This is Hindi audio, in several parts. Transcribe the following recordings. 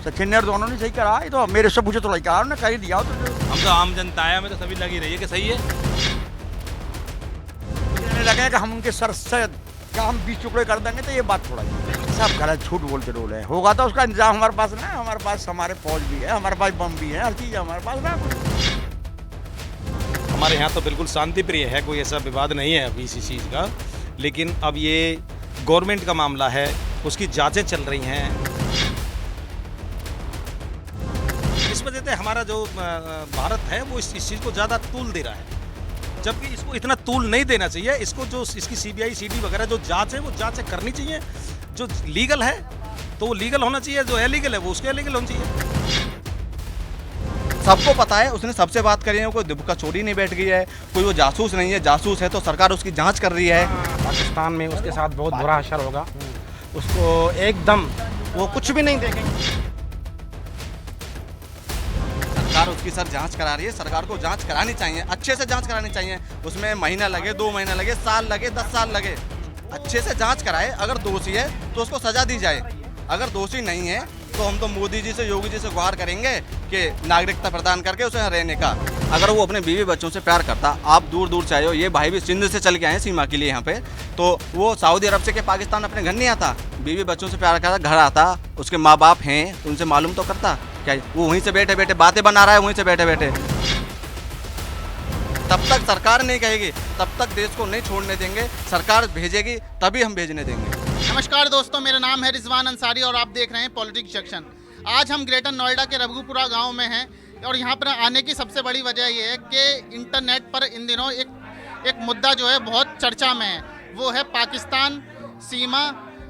सचिन ने दोनों ने सही करा, ये तो मेरे से पूछे तो लड़का करा, उन्होंने कर ही दिया। हम तो आम जनता है, हमें तो सभी लगी रही है कि सही है। कहने लगे कि हम उनके सर से क्या हम 20 टुकड़े कर देंगे, तो ये बात थोड़ा ही सब गलत झूठ बोलते रोल है। होगा तो उसका इंतजाम हमारे पास ना, हमारे पास हमारे फौज भी है, हमारे पास बम भी है, हर चीज़ है हमारे पास ना। हमारे यहाँ तो बिल्कुल शांति प्रिय है, कोई ऐसा विवाद नहीं है अभी इसी चीज़ का। लेकिन अब ये गवर्नमेंट का मामला है, उसकी जांचें चल रही हैं। इस वजह से हमारा जो भारत है वो इस चीज़ को ज़्यादा तूल दे रहा है, जबकि इसको इतना तूल नहीं देना चाहिए। इसको जो इसकी सीबीआई सीडी वगैरह जो जांच है वो जांचें करनी चाहिए। जो लीगल है तो वो लीगल होना चाहिए, जो इलीगल है वो उसके इलीगल होना चाहिए। सबको पता है, उसने सबसे बात करी है, कोई दुबका चोरी नहीं बैठ गई है, कोई वो जासूस नहीं है। जासूस है तो सरकार उसकी जांच कर रही है। पाकिस्तान में उसके साथ बहुत बुरा असर होगा, उसको एकदम वो कुछ भी नहीं देखेंगे। सरकार उसकी सर जांच करा रही है, सरकार को जांच करानी चाहिए, अच्छे से जांच करानी चाहिए। उसमें महीना लगे, 2 महीना लगे, साल लगे, 10 साल लगे, अच्छे से जांच कराए। अगर दोषी है तो उसको सजा दी जाए, अगर दोषी नहीं है तो हम तो मोदी जी से, योगी जी से गुहार करेंगे कि नागरिकता प्रदान करके उसे यहाँ रहने का। अगर वो अपने बीवी बच्चों से प्यार करता, आप दूर दूर से आए हो, ये भाई भी सिंध से चल के आए हैं सीमा के लिए यहाँ पे, तो वो सऊदी अरब से के पाकिस्तान अपने घर नहीं आता, बीवी बच्चों से प्यार करता, घर आता, उसके माँ बाप हैं तो उनसे मालूम तो करता। क्या वो वहीं से बैठे बैठे बातें बना रहा है, वहीं से बैठे बैठे। तब तक सरकार नहीं कहेगी, तब तक देश को नहीं छोड़ने देंगे। सरकार भेजेगी तभी हम भेजने देंगे। नमस्कार दोस्तों, मेरा नाम है रिजवान अंसारी और आप देख रहे हैं पॉलिटिक्स जंक्शन। आज हम ग्रेटर नोएडा के रघुपुरा गांव में हैं और यहाँ पर आने की सबसे बड़ी वजह ये है कि इंटरनेट पर इन दिनों एक मुद्दा जो है बहुत चर्चा में है, वो है पाकिस्तान, सीमा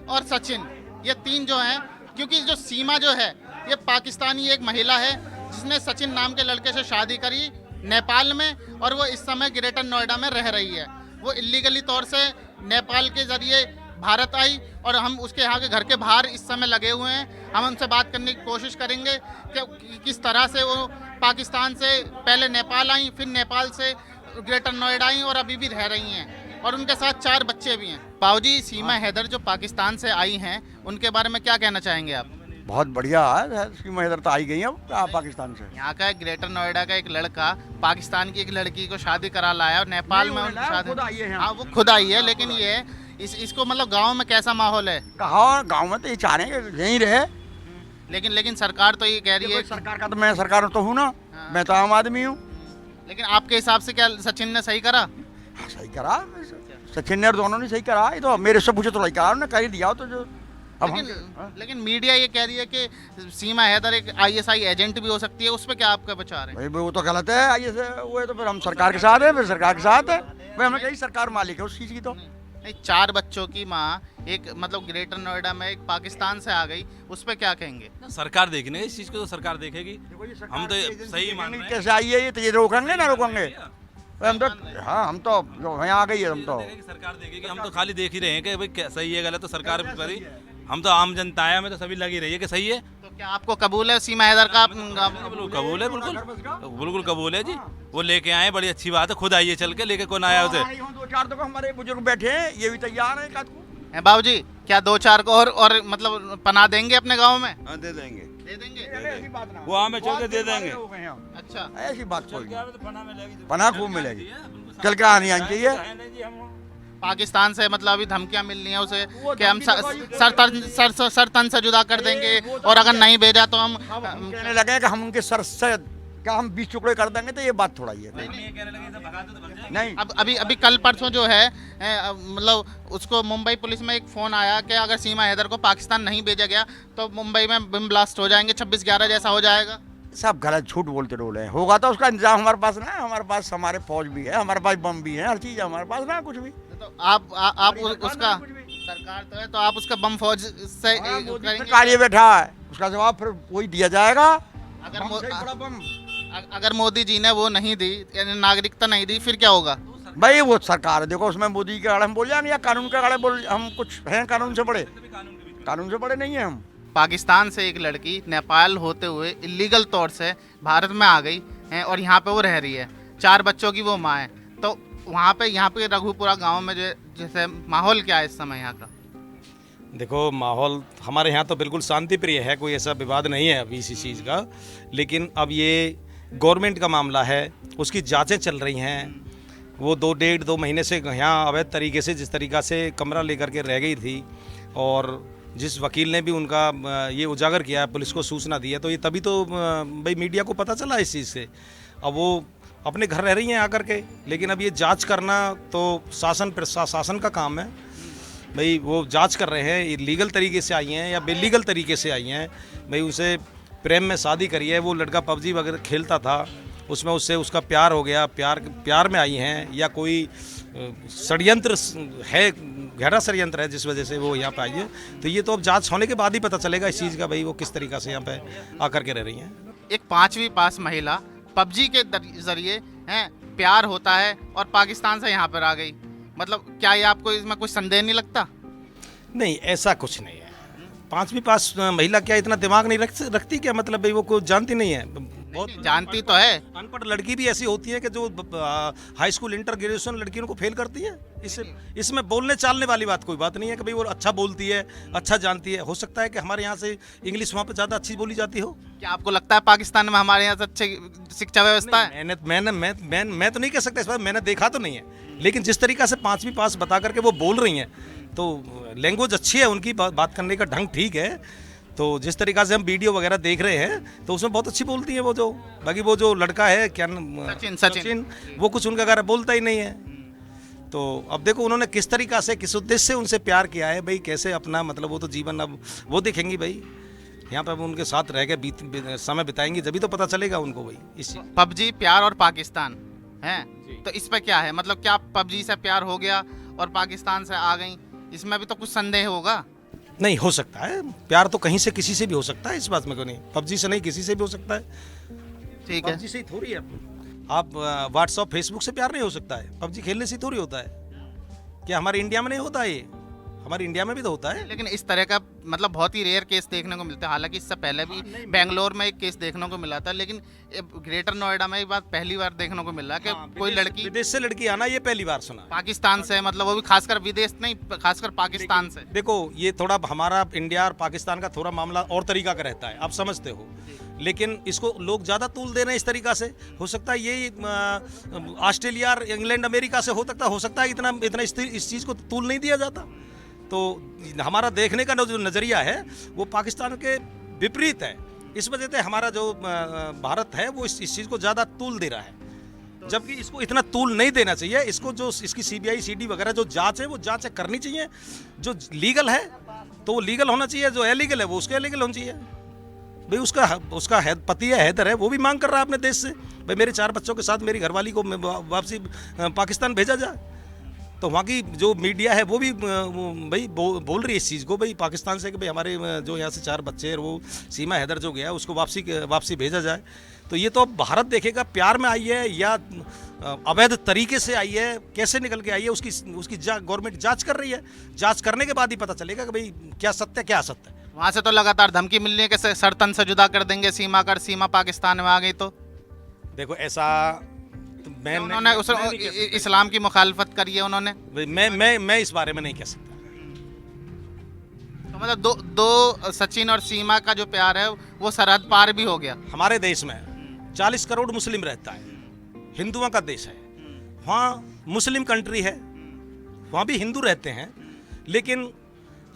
और सचिन। ये तीन जो हैं, क्योंकि जो सीमा जो है ये पाकिस्तानी एक महिला है जिसने सचिन नाम के लड़के से शादी करी नेपाल में, और वो इस समय ग्रेटर नोएडा में रह रही है। वो इलीगली तौर से नेपाल के ज़रिए भारत आई और हम उसके यहाँ के घर के बाहर इस समय लगे हुए हैं। हम उनसे बात करने की कोशिश करेंगे कि किस तरह से वो पाकिस्तान से पहले नेपाल आई, फिर नेपाल से ग्रेटर नोएडा आई और अभी भी रह रही हैं, और उनके साथ 4 बच्चे भी हैं। पाऊजी, सीमा हैदर जो पाकिस्तान से आई हैं, उनके बारे में क्या कहना चाहेंगे आप? बहुत बढ़िया है, सीमा हैदर तो आई गई है पाकिस्तान से। यहाँ का ग्रेटर नोएडा का एक लड़का पाकिस्तान की एक लड़की को शादी करा लाया और नेपाल में उनकी शादी, हाँ वो खुद आई है, लेकिन ये इसको मतलब गांव में कैसा माहौल है? कहा गांव में तो ये चाह रहे हैं कि यहीं रहे, लेकिन सरकार तो ये कह रही है। सरकार का तो मैं सरकार तो हूँ ना, मैं तो आम आदमी हूँ। लेकिन आपके हिसाब से क्या सचिन ने सही करा? हाँ, सही करा, सचिन ने दोनों ने सही करा, ये तो मेरे से पूछे तो लड़का करा, उन्होंने कर ही दिया। तो जो लेकिन मीडिया ये कह रही है कि सीमा हैदर एक ISI एजेंट भी हो सकती है, उस पर क्या आपका विचार है? भाई वो तो गलत है, आइए से वो है तो फिर हम सरकार के साथ है, फिर सरकार के साथ है भाई, हमें कहीं सरकार मालिक है उस चीज़ की। तो नहीं, 4 बच्चों की माँ एक मतलब ग्रेटर नोएडा में एक पाकिस्तान से आ गई, उस पर क्या कहेंगे? सरकार देखने इस चीज़ को तो सरकार देखेगी, हम तो सही मान रहे हैं। कैसे आई है ये, तो ये रोकेंगे ना रोकेंगे? हम तो हाँ, हम तो यहाँ आ गई है, हम तो सरकार देखेगी, हम तो खाली देख ही रहे हैं कि भाई सही है गलत तो सरकार करी। हम तो आम जनता है, हमें तो सभी लगी रही है कि सही है। तो क्या आपको कबूल है सीमा हैदर का? कबूल है, बिल्कुल कबूल है जी। वो लेके आए, बड़ी अच्छी बात है, खुद आइए चल के, लेके कौन आया उसे? 2-4 तो हमारे बुजुर्ग बैठे हैं, ये भी तैयार है। बाबूजी, क्या 2-4 को और मतलब पना देंगे अपने गाँव में? हाँ, दे देंगे, दे देंगे, वो हमें चल के दे देंगे। अच्छा, ऐसी बात कोई नहीं, पना खूब मिलेगी, चल के आनी चाहिए। पाकिस्तान से मतलब अभी धमकियां मिल रही हैं उसे कि हम सर तन से जुदा कर देंगे, और अगर नहीं भेजा तो हम कहने लगे कि हम उनके सर से क्या हम 20 टुकड़े कर देंगे, तो ये बात थोड़ा ही है। नहीं, अब अभी कल परसों जो है मतलब उसको मुंबई पुलिस में एक फ़ोन आया कि अगर सीमा हैदर को पाकिस्तान नहीं भेजा गया तो मुंबई में बम ब्लास्ट हो जाएंगे, 26/11 जैसा हो जाएगा। सब गलत झूठ बोलते रोल है। होगा तो उसका इंतजाम हमारे पास ना, हमारे पास हमारे फौज भी है, हमारे पास बम भी है, हर चीज़ है हमारे पास ना। कुछ भी तो आप उसका सरकार तो है, तो आप उसका बम फौज से कार्य बैठा है, उसका जवाब फिर वही दिया जाएगा। अगर मोदी जी ने वो नहीं दी, नागरिकता नहीं दी, फिर क्या होगा? भाई वो सरकार है, देखो उसमें मोदी के आड़े हम बोल जाएंगे या कानून के आड़े बोल, हम कुछ हैं कानून से बड़े? कानून से बड़े नहीं है हम। पाकिस्तान से एक लड़की नेपाल होते हुए इलीगल तौर से भारत में आ गई है और यहाँ पे वो रह रही है, 4 बच्चों की वो माँ है। तो वहाँ पे यहाँ पे रघुपुरा गांव में जो जैसे माहौल क्या है इस समय यहाँ का? देखो, माहौल हमारे यहाँ तो बिल्कुल शांति प्रिय है, कोई ऐसा विवाद नहीं है अभी इसी चीज़ का। लेकिन अब ये गवर्नमेंट का मामला है, उसकी जांचें चल रही हैं। वो 2 महीने से यहाँ अवैध तरीके से जिस तरीक़ा से कमरा लेकर के रह गई थी, और जिस वकील ने भी उनका ये उजागर किया, पुलिस को सूचना दी है, तो ये तभी तो भाई मीडिया को पता चला इस चीज़ से। अब वो अपने घर रह रही हैं आकर के, लेकिन अब ये जांच करना तो शासन प्रशासन का काम है। भाई वो जांच कर रहे हैं, लीगल तरीके से आई हैं या बेलीगल तरीके से आई हैं। भाई उनसे प्रेम में शादी करी है, वो लड़का पबजी वगैरह खेलता था, उसमें उससे उसका प्यार हो गया, प्यार में आई हैं, या कोई षड्यंत्र है, गहरा षड्यंत्र है जिस वजह से वो यहाँ पे आई है। तो ये तो अब जांच होने के बाद ही पता चलेगा इस चीज़ का, भाई वो किस तरीक़ा से यहाँ पे आकर के रह रही हैं। एक 5वीं पास महिला पबजी के जरिए हैं प्यार होता है और पाकिस्तान से यहाँ पर आ गई, मतलब क्या ये आपको इसमें कुछ संदेह नहीं लगता? नहीं, ऐसा कुछ नहीं है। 5वीं पास महिला क्या इतना दिमाग नहीं रखती क्या? मतलब भाई वो कुछ जानती नहीं है? बहुत जानती तो है। अनपढ़ लड़की भी ऐसी होती है कि जो हाई स्कूल इंटर ग्रेजुएशन लड़कियों को फेल करती है। इसमें बोलने चालने वाली बात कोई बात नहीं है कि भाई वो अच्छा बोलती है, अच्छा जानती है। हो सकता है कि हमारे यहाँ से इंग्लिश वहाँ पे ज़्यादा अच्छी बोली जाती हो। क्या आपको लगता है पाकिस्तान में हमारे यहाँ से अच्छी शिक्षा व्यवस्था है? मैं तो नहीं कह सकता इस बात, मैंने देखा तो नहीं है, लेकिन जिस तरीक़ा से 5वीं पास बता करके वो बोल रही हैं, तो लैंग्वेज अच्छी है उनकी, बात करने का ढंग ठीक है। तो जिस तरीक़ा से हम वीडियो वगैरह देख रहे हैं तो उसमें बहुत अच्छी बोलती है वो जो, बाकी वो जो लड़का है क्या सचिन, वो कुछ उनका घर बोलता ही नहीं है। तो अब देखो उन्होंने किस तरीक़ा से, किस उद्देश्य से उनसे प्यार किया है, भाई कैसे अपना मतलब वो तो जीवन अब वो देखेंगी भाई। यहाँ पर उनके साथ रह के समय बिताएंगी, जब भी तो पता चलेगा उनको भाई इस पबजी, प्यार और पाकिस्तान है, तो इस पर क्या है? मतलब क्या पबजी से प्यार हो गया और पाकिस्तान से आ गई, इसमें भी तो कुछ संदेह होगा? नहीं, हो सकता है प्यार तो कहीं से किसी से भी हो सकता है, इस बात में क्यों नहीं। पबजी से नहीं, किसी से भी हो सकता है। ठीक है, पबजी से ही थोड़ी है। आप व्हाट्सअप फेसबुक से प्यार नहीं हो सकता है, पबजी खेलने से थोड़ी होता है। क्या हमारे इंडिया में नहीं होता है? ये हमारे इंडिया में भी तो होता है। लेकिन इस तरह का मतलब बहुत ही रेयर केस देखने को मिलता है। हालांकि इससे पहले भी बेंगलोर में एक केस देखने को मिला था, लेकिन ग्रेटर नोएडा में ये बात पहली बार देखने को मिला कि कोई लड़की विदेश से लड़की आना, ये पहली बार सुना। पाकिस्तान से, मतलब वो भी खासकर विदेश नहीं, खासकर पाकिस्तान से। देखो ये थोड़ा हमारा इंडिया और पाकिस्तान का थोड़ा मामला और तरीका का रहता है, आप समझते हो, लेकिन इसको लोग ज़्यादा तूल दे रहे हैं इस तरीका से। हो सकता है ये ऑस्ट्रेलिया और इंग्लैंड अमेरिका से हो सकता है इतना इस चीज़ को तूल नहीं दिया जाता। तो हमारा देखने का जो नज़रिया है वो पाकिस्तान के विपरीत है। इस वजह से हमारा जो भारत है वो इस चीज़ को ज़्यादा तूल दे रहा है, जबकि इसको इतना तूल नहीं देना चाहिए। इसको जो इसकी CBI CD वगैरह जो जांच है वो जांच करनी चाहिए। जो लीगल है तो वो लीगल होना चाहिए, जो इलीगल है वो उसका इलीगल होना चाहिए। भाई उसका पति है, हैदर है, वो भी मांग कर रहा है अपने देश से, भाई मेरे 4 बच्चों के साथ मेरी घरवाली को वापसी पाकिस्तान भेजा जाए। तो वहाँ की जो मीडिया है वो भी भाई बोल रही है इस चीज़ को, भाई पाकिस्तान से कि भाई हमारे जो यहाँ से 4 बच्चे हैं, वो सीमा हैदर जो गया उसको वापसी भेजा जाए। तो ये तो अब भारत देखेगा प्यार में आई है या अवैध तरीके से आई है, कैसे निकल के आई है, उसकी गवर्नमेंट जांच कर रही है। जांच करने के बाद ही पता चलेगा कि भाई क्या सत्य क्या असत्य है। वहाँ से तो लगातार धमकी मिल रही है कि सरतन से जुदा कर देंगे, सीमा पाकिस्तान में आ गई। तो देखो ऐसा उन्होंने इस्लाम की मुखालफत करी है उन्होंने। मैं इस बारे में नहीं कह सकता। तो मतलब दो सचिन और सीमा का जो प्यार है वो सरहद पार भी हो गया। हमारे देश में 40 करोड़ मुस्लिम रहता है, हिंदुओं का देश है, वहाँ मुस्लिम कंट्री है, वहाँ भी हिंदू रहते हैं। लेकिन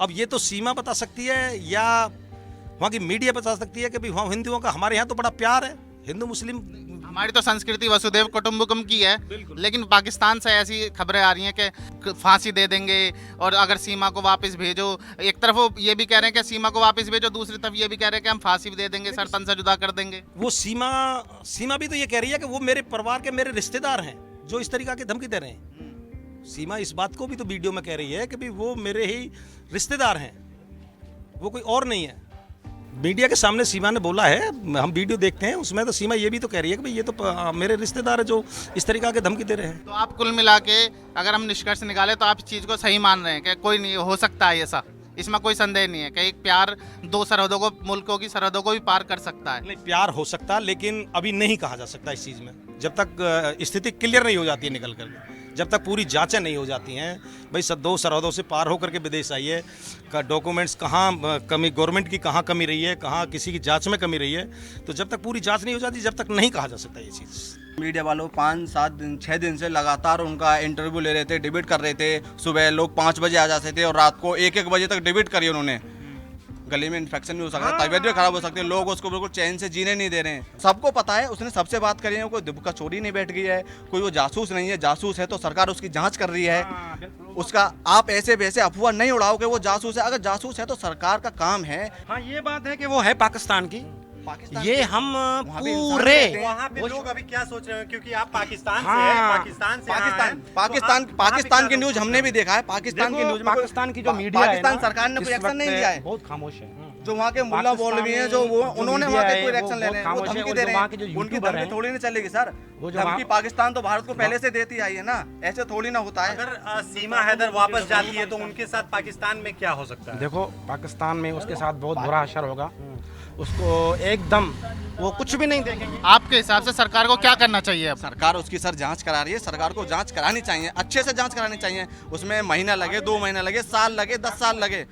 अब ये तो सीमा बता सकती है या वहाँ की मीडिया बता सकती है कि भाई वहाँ हिंदुओं का हमारे यहाँ तो बड़ा प्यार है, हिंदू मुस्लिम। हमारी तो संस्कृति वसुदेव कुटुंबकम की है, लेकिन पाकिस्तान से ऐसी खबरें आ रही हैं कि फांसी दे देंगे और अगर सीमा को वापस भेजो। एक तरफ वो ये भी कह रहे हैं कि सीमा को वापस भेजो, दूसरी तरफ ये भी कह रहे हैं कि हम फांसी भी दे देंगे, सरतन से जुदा कर देंगे। वो सीमा भी तो ये कह रही है कि वो मेरे परिवार के मेरे रिश्तेदार हैं जो इस तरीका की धमकी दे रहे हैं। सीमा इस बात को भी तो वीडियो में कह रही है कि भाई वो मेरे ही रिश्तेदार हैं, वो कोई और नहीं है। मीडिया के सामने सीमा ने बोला है, हम वीडियो देखते हैं उसमें तो सीमा ये भी तो कह रही है कि भाई ये तो मेरे रिश्तेदार है जो इस तरीका के धमकी दे रहे हैं। तो आप कुल मिला के अगर हम निष्कर्ष निकालें तो आप इस चीज़ को सही मान रहे हैं कि कोई नहीं हो सकता है ऐसा, इसमें कोई संदेह नहीं है कि एक प्यार 2 सरहदों को, मुल्कों की सरहदों को भी पार कर सकता है। नहीं, प्यार हो सकता है लेकिन अभी नहीं कहा जा सकता इस चीज़ में, जब तक स्थिति क्लियर नहीं हो जाती है निकल कर। जब तक पूरी जांचें नहीं हो जाती हैं, भाई दो सरहदों से पार होकर के विदेश आइए का डॉक्यूमेंट्स कहाँ कमी, गवर्नमेंट की कहाँ कमी रही है, कहाँ किसी की जांच में कमी रही है, तो जब तक पूरी जांच नहीं हो जाती जब तक नहीं कहा जा सकता ये चीज़। मीडिया वालों 5-7 दिन 6 दिन से लगातार उनका इंटरव्यू ले रहे थे, डिबेट कर रहे थे। सुबह लोग 5 बजे आ जाते थे और रात को 1-1 बजे तक डिबेट करी उन्होंने। गले में इन्फेक्शन भी हो सकता है, तबीयत भी खराब हो सकती है, लोग उसको बिल्कुल चैन से जीने नहीं दे रहे हैं। सबको पता है उसने सबसे बात करी है, कोई दुबका चोरी नहीं बैठ गई है, कोई वो जासूस नहीं है। जासूस है तो सरकार उसकी जांच कर रही है। उसका आप ऐसे वैसे अफवाह नहीं उड़ाओ कि वो जासूस है। अगर जासूस है तो सरकार का काम है। हाँ, ये बात है कि वो है पाकिस्तान की। पाकिस्तान ये हम वहाँ भी इंसान पूरे रहते हैं। वहाँ पे लोग अभी क्या सोच रहे हैं, क्योंकि आप पाकिस्तान से हाँ। हैं, पाकिस्तान से यहाँ हैं, तो पाकिस्तान आप की न्यूज हमने भी देखा है। पाकिस्तान की न्यूज में पाकिस्तान की जो मीडिया है पाकिस्तान ना, सरकार ने कोई इस एक्शन नहीं वक्त लिया है। बहुत खामोश है। जो वहाँ के मुल्ला मौलवी हैं, जो वो उन्होंने वहाँ के कोई एक्शन ले रहे हैं, वो धमकी दे रहे हैं। उनकी यूट्यूबर धमकी थोड़ी ना चलेगी सर। वो जो धमकी पाकिस्तान तो भारत को पहले से देती आई है ना, ऐसे थोड़ी ना होता है। अगर सीमा हैदर वापस जाती है तो उनके साथ पाकिस्तान में क्या हो सकता है? देखो, पाकिस्तान में उसके साथ बहुत बुरा असर होगा। उसको एकदम वो कुछ भी नहीं देखेंगे। आपके हिसाब से सरकार को क्या करना चाहिए अब? सरकार उसकी सर जांच करा रही है। सरकार को जांच करानी चाहिए, अच्छे से जांच करानी चाहिए। उसमें महीना लगे, 2 महीना लगे, साल लगे, 10 साल लगे,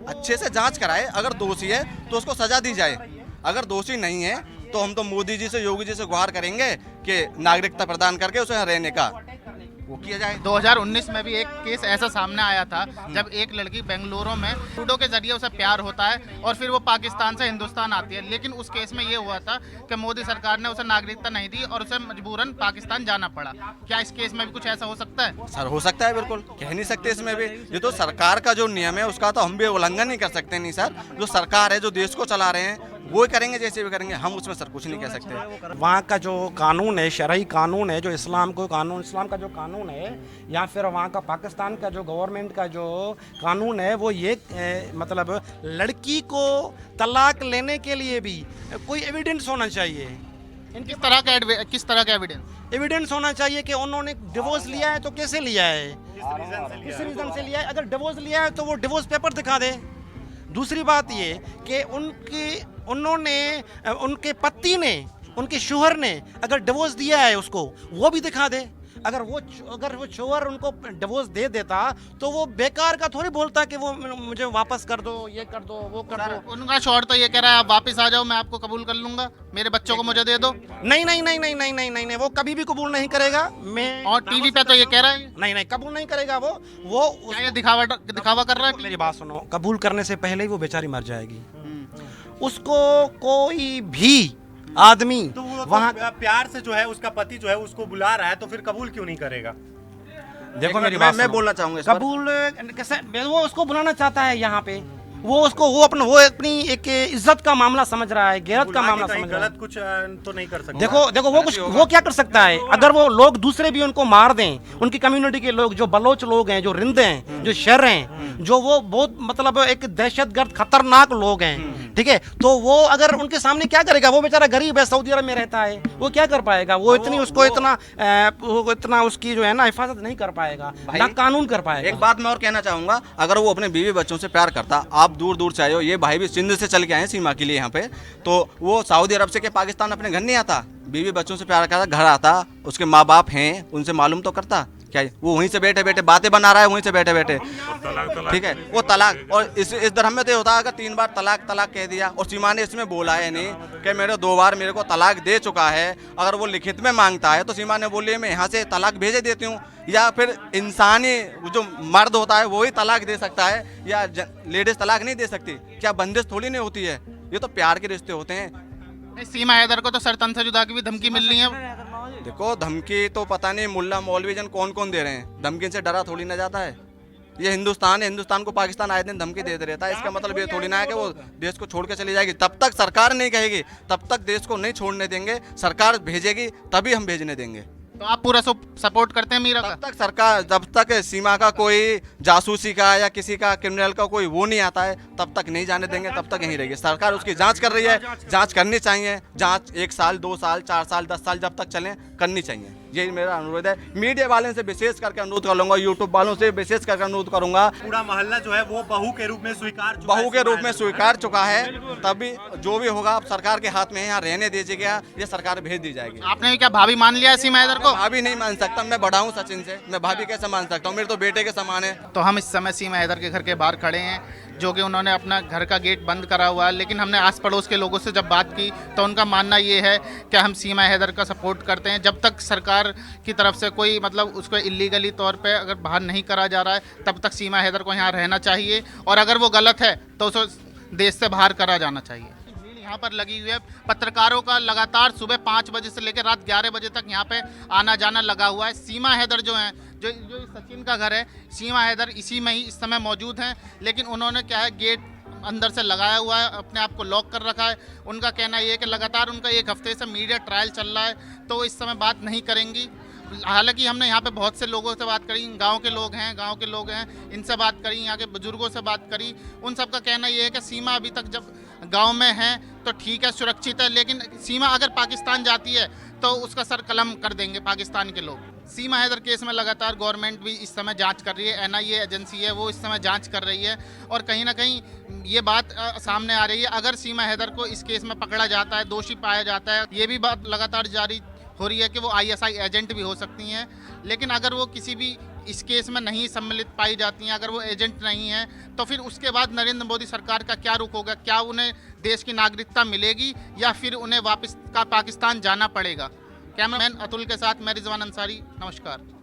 अच्छे से जांच कराए। अगर दोषी है तो उसको सजा दी जाए। अगर दोषी नहीं है तो हम तो मोदी जी से, योगी जी से गुहार करेंगे कि नागरिकता प्रदान करके उसे यहाँ रहने का वो किया जाए। 2019 में भी एक केस ऐसा सामने आया था जब एक लड़की बेंगलुरु में ट्रूडो के जरिए उसे प्यार होता है और फिर वो पाकिस्तान से हिंदुस्तान आती है। लेकिन उस केस में ये हुआ था कि मोदी सरकार ने उसे नागरिकता नहीं दी और उसे मजबूरन पाकिस्तान जाना पड़ा। क्या इस केस में भी कुछ ऐसा हो सकता है? सर हो सकता है, बिल्कुल कह नहीं सकते इसमें भी। ये तो सरकार का जो नियम है उसका तो हम भी उल्लंघन नहीं कर सकते। नहीं सर, जो सरकार है, जो देश को चला रहे हैं, वो करेंगे जैसे भी करेंगे। हम उसमें सर कुछ नहीं कह सकते। वहाँ का जो कानून है, शरई कानून है, जो इस्लाम का जो कानून है, या फिर वहाँ का पाकिस्तान का जो गवर्नमेंट का जो कानून है, वो ये मतलब लड़की को तलाक लेने के लिए भी कोई एविडेंस होना चाहिए। किस तरह का एविडेंस होना चाहिए कि उन्होंने डिवोर्स लिया है तो कैसे लिया है, किस रीज़न से लिया है। अगर डिवोर्स लिया है तो वो डिवोर्स पेपर दिखा दे। दूसरी बात ये कि उनके पति ने, उनके शोहर ने अगर डिवोर्स दिया है उसको, वो भी दिखा दे। अगर वो शोहर उनको डिवोर्स दे देता तो वो बेकार का थोड़ी बोलता कि वो मुझे वापस कर दो, ये कर दो, वो कर दो। उनका शोहर तो ये कह रहा है आप वापस आ जाओ, मैं आपको कबूल कर लूंगा, मेरे बच्चों को मुझे दे दो। नहीं, वो कभी भी कबूल नहीं करेगा। और टीवी पे तो ये कह रहा है नहीं, कबूल नहीं करेगा वो क्या ये दिखावा कर रहा है? मेरी बात सुनो, कबूल करने से पहले ही वो बेचारी मर जाएगी। उसको कोई भी आदमी तो वो वहाँ तो प्यार से जो है उसका पति जो है उसको बुला रहा है, तो फिर कबूल क्यों नहीं करेगा? देखो मेरी बात मैं सुनो। बोलना चाहूंगा इस पर। कबूल कैसे, वो उसको बुलाना चाहता है यहाँ पे। वो अपनी एक इज्जत का मामला समझ रहा है, गैरत का मामला समझ रहा है। गलत कुछ तो नहीं कर सकता। देखो वो क्या कर सकता है। अगर वो लोग दूसरे भी उनको मार दें, उनकी कम्युनिटी के लोग, जो बलोच लोग हैं, जो रिंद हैं, जो शर हैं, जो वो बहुत मतलब एक दहशतगर्द खतरनाक लोग हैं, ठीक है, तो वो अगर उनके सामने क्या करेगा? वो बेचारा गरीब है, सऊदी अरब में रहता है, वो क्या कर पाएगा? वो इतना उसकी जो है ना हिफाजत नहीं कर पाएगा, ना कानून कर पाएगा। एक बात मैं और कहना चाहूंगा, अगर वो अपने बीवी बच्चों से प्यार करता, आप दूर दूर से आए हो, ये भाई भी सिंध से चल के आए सीमा के लिए यहाँ पे, तो वो सऊदी अरब से के पाकिस्तान अपने घर नहीं आता, बीवी बच्चों से प्यार करता, घर आता, उसके माँ बाप हैं, उनसे मालूम तो करता। क्या वो वहीं से बैठे बैठे बातें बना रहा है, वहीं से बैठे बैठे, ठीक है, वो तलाक। और इस धर्म में तो होता है, अगर 3 बार तलाक कह दिया, और सीमा ने इसमें बोला है नहीं कि मेरे 2 बार मेरे को तलाक दे चुका है, अगर वो लिखित में मांगता है तो सीमा ने बोली मैं यहाँ से तलाक भेजे देती हूँ, या फिर इंसानी जो मर्द होता है वही तलाक दे सकता है, या लेडीज तलाक नहीं दे सकती? क्या बंदिश थोड़ी नहीं होती है? ये तो प्यार के रिश्ते होते हैं। सीमा हैदर को तो सरतन से जुदा की भी धमकी मिल रही है। देखो धमकी तो पता नहीं मुल्ला मौलवी जन कौन कौन दे रहे हैं, धमकी से डरा थोड़ी ना जाता है। ये हिंदुस्तान है, हिंदुस्तान को पाकिस्तान आए दिन धमकी देते रहता है। इसका मतलब ये थोड़ी ना है कि वो देश को छोड़ के चली जाएगी। तब तक सरकार नहीं कहेगी, तब तक देश को नहीं छोड़ने देंगे। सरकार भेजेगी तभी हम भेजने देंगे। तो आप पूरा सपोर्ट करते हैं मीरा का? तब तक सरकार, जब तक सीमा का कोई जासूसी का या किसी का क्रिमिनल का कोई वो नहीं आता है, तब तक नहीं जाने देंगे, तब तक यहीं रहेगी। सरकार उसकी जांच कर रही है, जांच करनी चाहिए। जांच 1 साल, 2 साल, 4 साल, 10 साल जब तक चलें करनी चाहिए। यही मेरा अनुरोध है। मीडिया वाले से विशेष करके अनुरोध करूंगा, यूट्यूब वालों से विशेष करके अनुरोध करूंगा। पूरा मोहल्ला जो है वो बहू के रूप में स्वीकार चुका है, बहू के रूप में स्वीकार चुका है। तभी जो भी होगा अब सरकार के हाथ में है, यहाँ रहने दीजिएगा, ये सरकार भेज दी जाएगी। आपने भी क्या भाभी मान लिया है सीमा हैदर को? भाभी नहीं मान सकता, मैं बड़ा हूँ सचिन से, मैं भाभी कैसे मान सकता हूँ? मेरे तो बेटे के समान है। तो हम इस समय सीमा हैदर के घर के बाहर खड़े हैं, जो कि उन्होंने अपना घर का गेट बंद करा हुआ है, लेकिन हमने आस पड़ोस के लोगों से जब बात की तो उनका मानना ये है कि हम सीमा हैदर का सपोर्ट करते हैं। जब तक सरकार की तरफ से कोई मतलब उसको इलीगली तौर पे अगर बाहर नहीं करा जा रहा है तब तक सीमा हैदर को यहाँ रहना चाहिए, और अगर वो गलत है तो उसको देश से बाहर करा जाना चाहिए। यहाँ पर लगी हुई है, पत्रकारों का लगातार सुबह 5 बजे से लेकर रात 11 बजे तक यहाँ पे आना जाना लगा हुआ है। सीमा हैदर जो हैं, जो सचिन का घर है, सीमा हैदर इसी में ही इस समय मौजूद हैं, लेकिन उन्होंने क्या है गेट अंदर से लगाया हुआ है, अपने आप को लॉक कर रखा है। उनका कहना ये है कि लगातार उनका 1 हफ्ते से मीडिया ट्रायल चल रहा है, तो वो इस समय बात नहीं करेंगी। हालांकि हमने यहाँ पे बहुत से लोगों से बात करी, गांव के लोग हैं, इनसे बात करी, यहाँ के बुजुर्गों से बात करी। उन सब का कहना ये है कि सीमा अभी तक जब गांव में है तो ठीक है, सुरक्षित है, लेकिन सीमा अगर पाकिस्तान जाती है तो उसका सर कलम कर देंगे पाकिस्तान के लोग। सीमा हैदर केस में लगातार गवर्नमेंट भी इस समय जांच कर रही है, NIA एजेंसी है वो इस समय जांच कर रही है, और कहीं ना कहीं ये बात सामने आ रही है, अगर सीमा हैदर को इस केस में पकड़ा जाता है, दोषी पाया जाता है, ये भी बात लगातार जारी हो रही है कि वो ISI एजेंट भी हो सकती हैं। लेकिन अगर वो किसी भी इस केस में नहीं सम्मिलित पाई जाती हैं, अगर वो एजेंट नहीं है, तो फिर उसके बाद नरेंद्र मोदी सरकार का क्या रुख होगा? क्या उन्हें देश की नागरिकता मिलेगी या फिर उन्हें वापस पाकिस्तान जाना पड़ेगा? कैमरामैन अतुल के साथ मैं रिजवान अंसारी, नमस्कार।